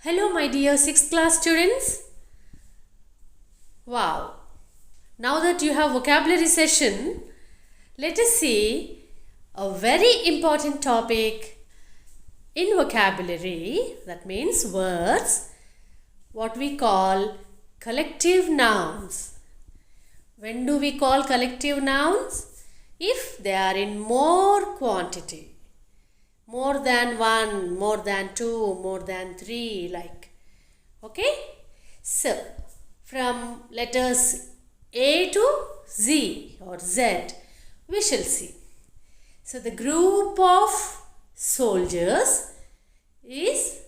Hello, my dear 6th class students. Wow. Now that you have vocabulary session, let us see a very important topic in vocabulary, that means words, what we call collective nouns. When do we call collective nouns? If they are in more quantity. More than one, more than two, more than three, like. Okay? So, from letters A to Z or Z, we shall see. So, the group of soldiers is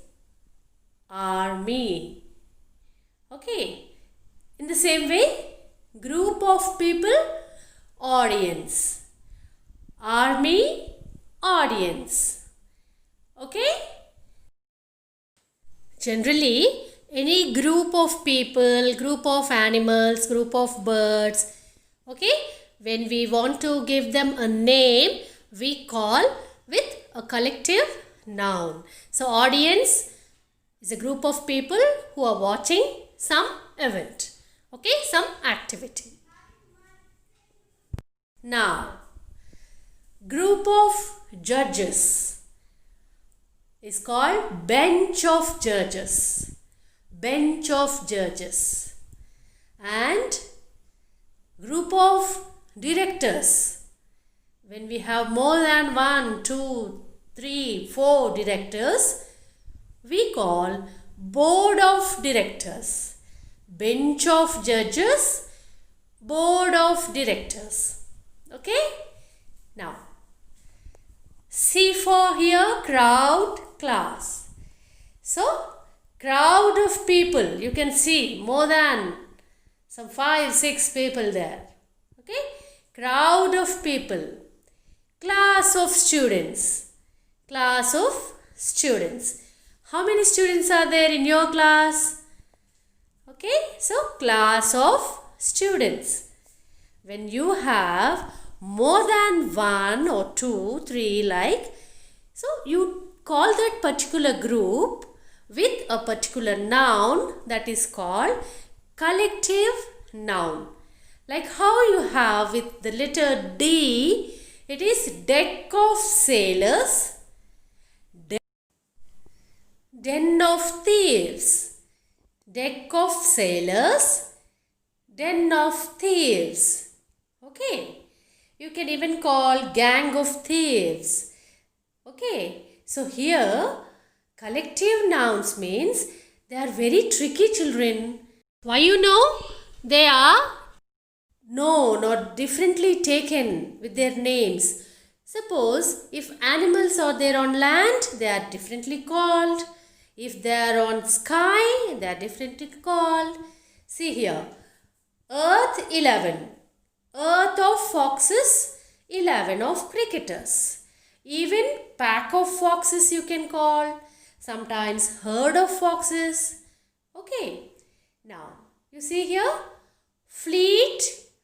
army. Okay? In the same way, group of people, audience. Army, audience. Okay? Generally, any group of people, group of animals, group of birds, okay? When we want to give them a name, we call with a collective noun. So, audience is a group of people who are watching some event, okay? Some activity. Now, group of judges is called bench of judges. Bench of judges. And group of directors. When we have more than 1, 2, 3, 4 directors, we call board of directors. Bench of judges, board of directors. Okay? Now, C for here, crowd, class. So, crowd of people, you can see more than some 5, 6 people there. Okay? Crowd of people. Class of students. Class of students. How many students are there in your class? Okay? So, class of students. When you have more than 1 or 2, 3 like, so you call that particular group with a particular noun that is called collective noun. Like how you have with the letter D, it is deck of sailors, den of thieves, deck of sailors, den of thieves. Okay. You can even call gang of thieves. Okay. So here collective nouns means they are very tricky, children. Why you know? They are not differently taken with their names. Suppose if animals are there on land, they are differently called. If they are on sky, they are differently called. See here. Earth 11. Earth of foxes, 11 of cricketers. Even pack of foxes you can call. Sometimes herd of foxes. Okay. Now, you see here. Fleet,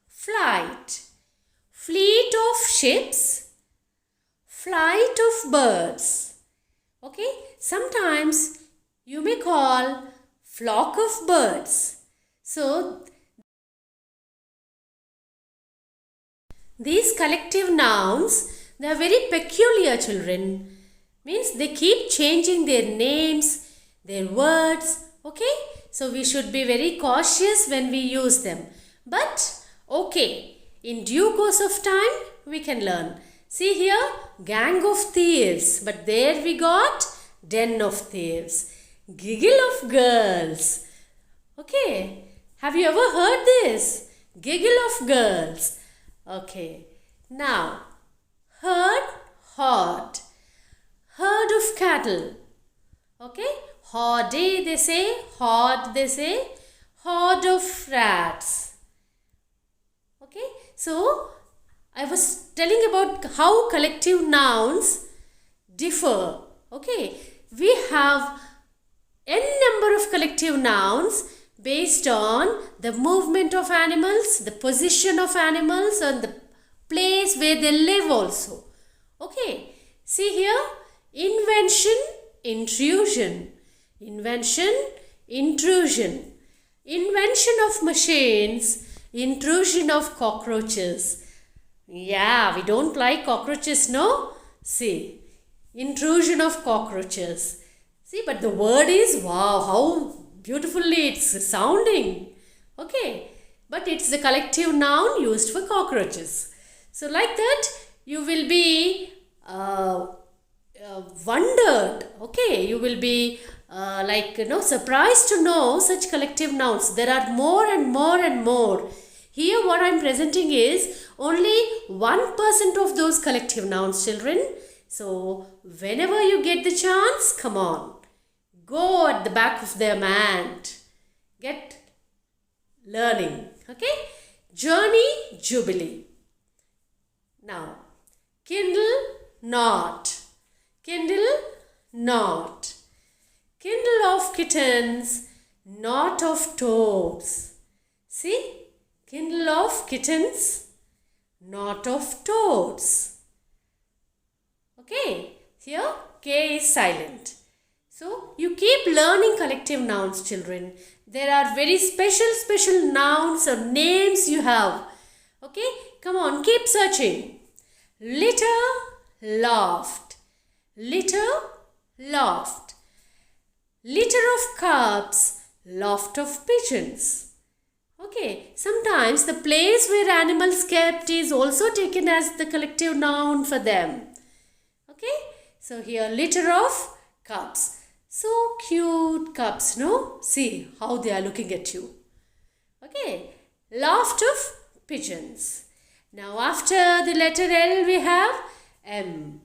flight. Fleet of ships. Flight of birds. Okay. Sometimes you may call flock of birds. So, these collective nouns, they are very peculiar, children. Means they keep changing their names, their words. Okay? So we should be very cautious when we use them. But, okay, in due course of time, we can learn. See here, gang of thieves. But there we got den of thieves. Giggle of girls. Okay? Have you ever heard this? Giggle of girls. Okay, now herd, herd, herd of cattle. Okay, horde they say, horde they say, horde of rats. Okay, so I was telling about how collective nouns differ. Okay, we have n number of collective nouns based on the movement of animals, the position of animals and the place where they live also. Okay. See here. Invention, intrusion. Invention, intrusion. Invention of machines, intrusion of cockroaches. Yeah, we don't like cockroaches, no? See, intrusion of cockroaches. See, but the word is, wow, how beautifully it's sounding. Okay, but it's the collective noun used for cockroaches. So like that, you will be wondered. Okay, you will be surprised to know such collective nouns. There are more and more and more. Here what I am presenting is only 1% of those collective nouns, children. So whenever you get the chance, come on, go at the back of their mind, get learning. Okay, journey, jubilee. Now, kindle, not. Kindle, not. Kindle of kittens, not of toads. See, kindle of kittens, not of toads. Okay, here K is silent. So, you keep learning collective nouns, children. There are very special nouns or names you have. Okay, come on, keep searching. Litter, loft. Litter, loft. Litter of cups, loft of pigeons. Okay, sometimes the place where animals kept is also taken as the collective noun for them. Okay, so here litter of cups. So cute cups, no? See how they are looking at you. Okay, loft of pigeons. Now after the letter L we have M.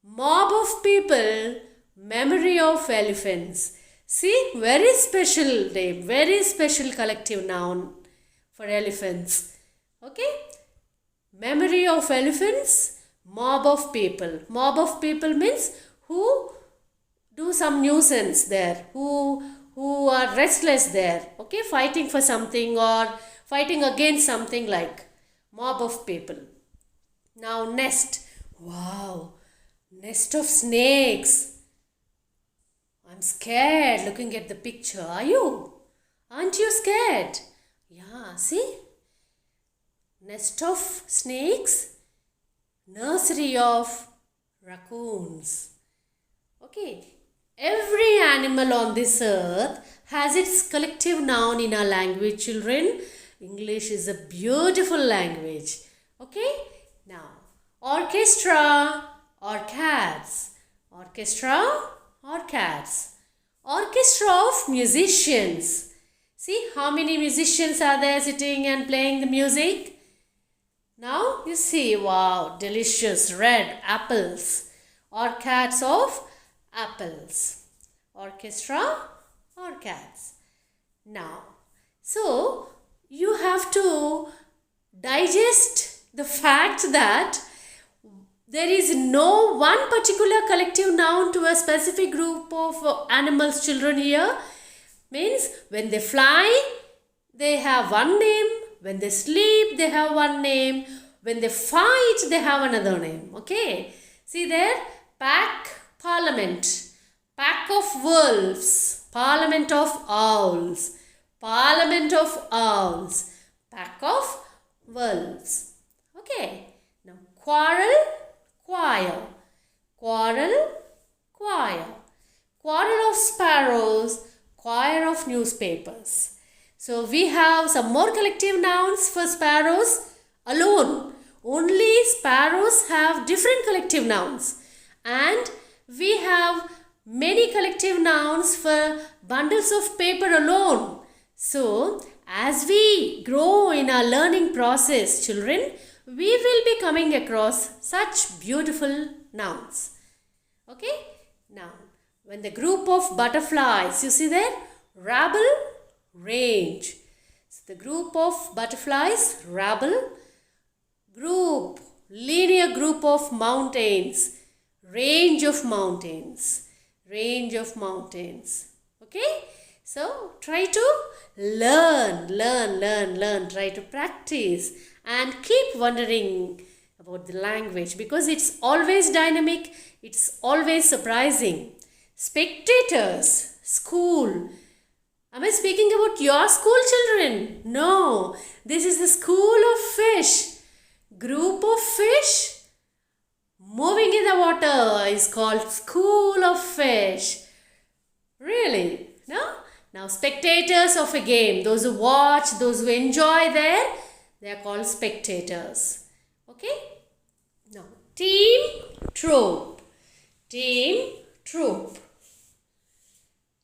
Mob of people, memory of elephants. See, very special name, very special collective noun for elephants. Okay, memory of elephants, mob of people. Mob of people means who do some nuisance there, who are restless there, okay, fighting for something or fighting against something, like mob of people. Now nest. Wow, nest of snakes. I'm scared looking at the picture. Are you? Aren't you scared? Yeah, see? Nest of snakes, nursery of raccoons. Okay, every animal on this earth has its collective noun in our language, children. English is a beautiful language. Okay, now orchestra or cats. Orchestra or cats. Orchestra of musicians. See how many musicians are there sitting and playing the music. Now you see, wow, delicious red apples. Or cats of apples. Orchestra or cats. Now, so you have to digest the fact that there is no one particular collective noun to a specific group of animals, children. Here means when they fly, they have one name. When they sleep, they have one name. When they fight, they have another name. Okay, see there, pack, parliament, pack of wolves, parliament of owls, parliament of owls, pack of wolves. Okay, now quarrel, choir, quarrel, choir, quarrel of sparrows, choir of newspapers. So we have some more collective nouns for sparrows alone. Only sparrows have different collective nouns, and we have many collective nouns for bundles of paper alone. So as we grow in our learning process, children, we will be coming across such beautiful nouns. Okay, now when the group of butterflies, you see there, rabble, range. So the group of butterflies, rabble, group, linear group of mountains, range of mountains, range of mountains. Okay, so try to learn, try to practice and keep wondering about the language, because it's always dynamic, it's always surprising. Spectators. School. Am I speaking about your school, children? No. This is the school of fish. Group of fish moving in the water is called school of fish. Really? No? Now, spectators of a game, those who watch, those who enjoy there, they are called spectators. Okay? Now, team, troop. Team, troop.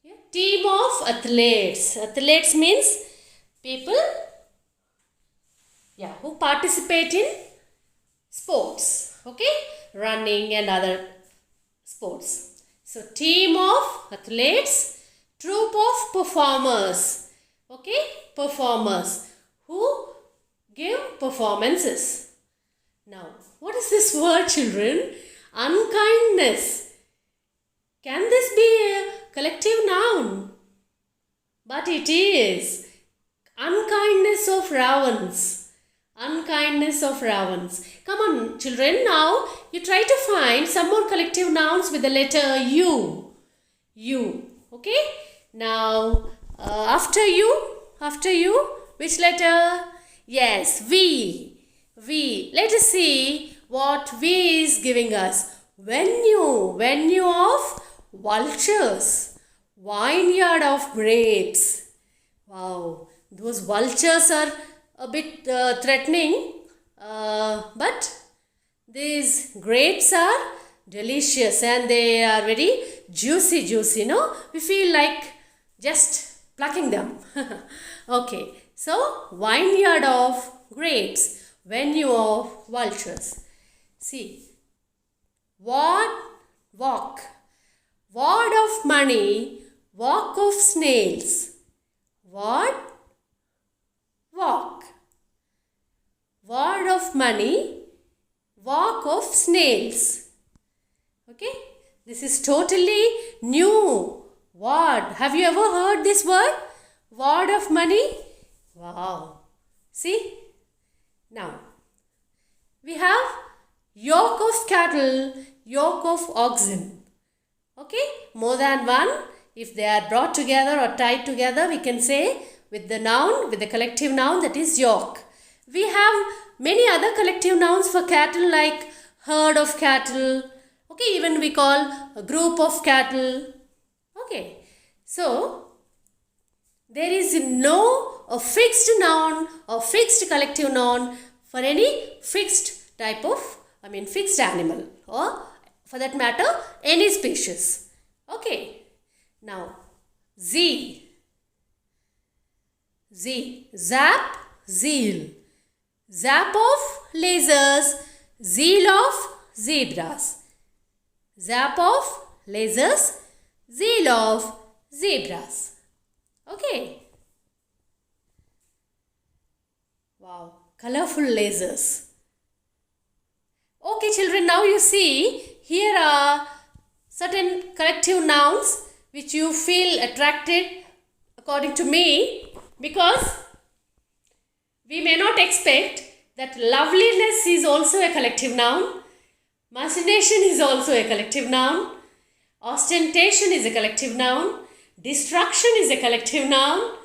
Yeah. Team of athletes. Athletes means people who participate in sports. Okay? Running and other sports. So, team of athletes. Troop of performers. Okay? Performers who give performances. Now, what is this word, children? Unkindness. Can this be a collective noun? But it is. Unkindness of Ravans. Unkindness of Ravans. Come on, children. Now, you try to find some more collective nouns with the letter U. U. Okay? Now, after you, which letter? Yes, V. V. Let us see what V is giving us. Venue of vultures. Vineyard of grapes. Wow, those vultures are a bit threatening, but these grapes are delicious and they are very juicy, no? We feel like just plucking them. Okay, so vineyard of grapes, venue of vultures. See, walk, ward of money, walk of snails. Ward, walk. Ward of money, walk of snails. Okay, this is totally new word. Have you ever heard this word? Word of money? Wow. See? Now, we have yoke of cattle, yoke of oxen. Okay, more than one. If they are brought together or tied together, we can say with the noun, with the collective noun, that is yoke. We have many other collective nouns for cattle like herd of cattle. Okay, even we call a group of cattle. Okay, so there is no a fixed noun or fixed collective noun for any fixed type of, fixed animal or for that matter, any species. Okay, now Z. Zap, zeal. Zap of lasers, zeal of zebras. Zap of lasers, zeal of zebras. Okay. Wow, colorful lasers. Okay, children, now you see here are certain collective nouns which you feel attracted according to me, because we may not expect that loveliness is also a collective noun, machination is also a collective noun, ostentation is a collective noun, destruction is a collective noun,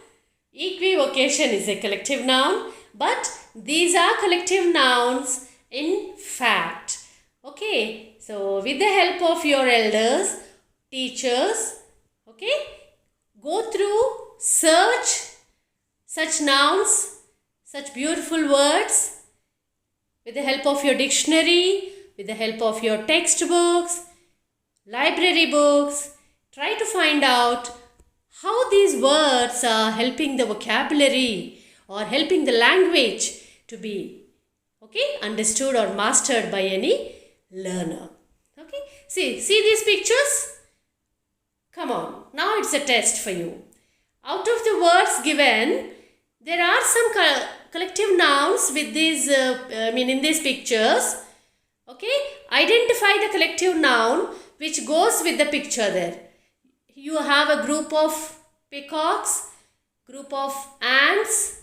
equivocation is a collective noun, but these are collective nouns in fact. Okay, so with the help of your elders, teachers, okay, go through, search such nouns, such beautiful words with the help of your dictionary, with the help of your textbooks, library books. Try to find out how these words are helping the vocabulary or helping the language to be understood or mastered by any learner. Okay, see these pictures? Come on, now it's a test for you. Out of the words given, there are some collective nouns with these, in these pictures. Okay, identify the collective noun which goes with the picture there. You have a group of peacocks, group of ants.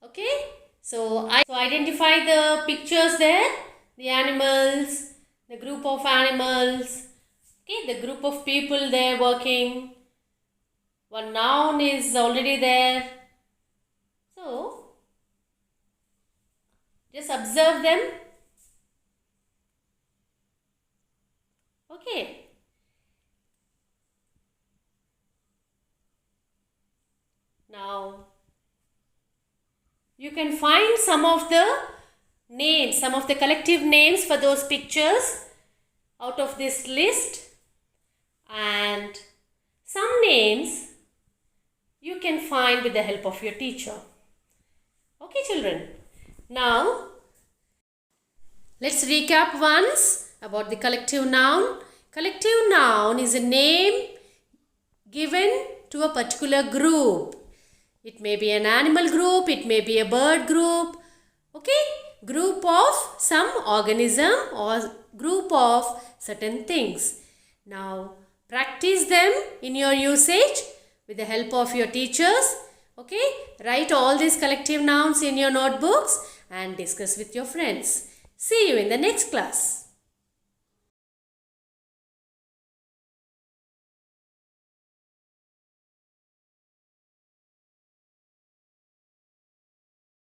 Okay, so identify the pictures there, the animals, the group of animals, Okay, the group of people there working. One noun is already there. So, just observe them. Okay. Now, you can find some of the names, some of the collective names for those pictures out of this list, and some names you can find with the help of your teacher. Okay, children. Now, let's recap once about the collective noun. Collective noun is a name given to a particular group. It may be an animal group, it may be a bird group. Okay, group of some organism or group of certain things. Now, practice them in your usage with the help of your teachers. Okay, write all these collective nouns in your notebooks and discuss with your friends. See you in the next class.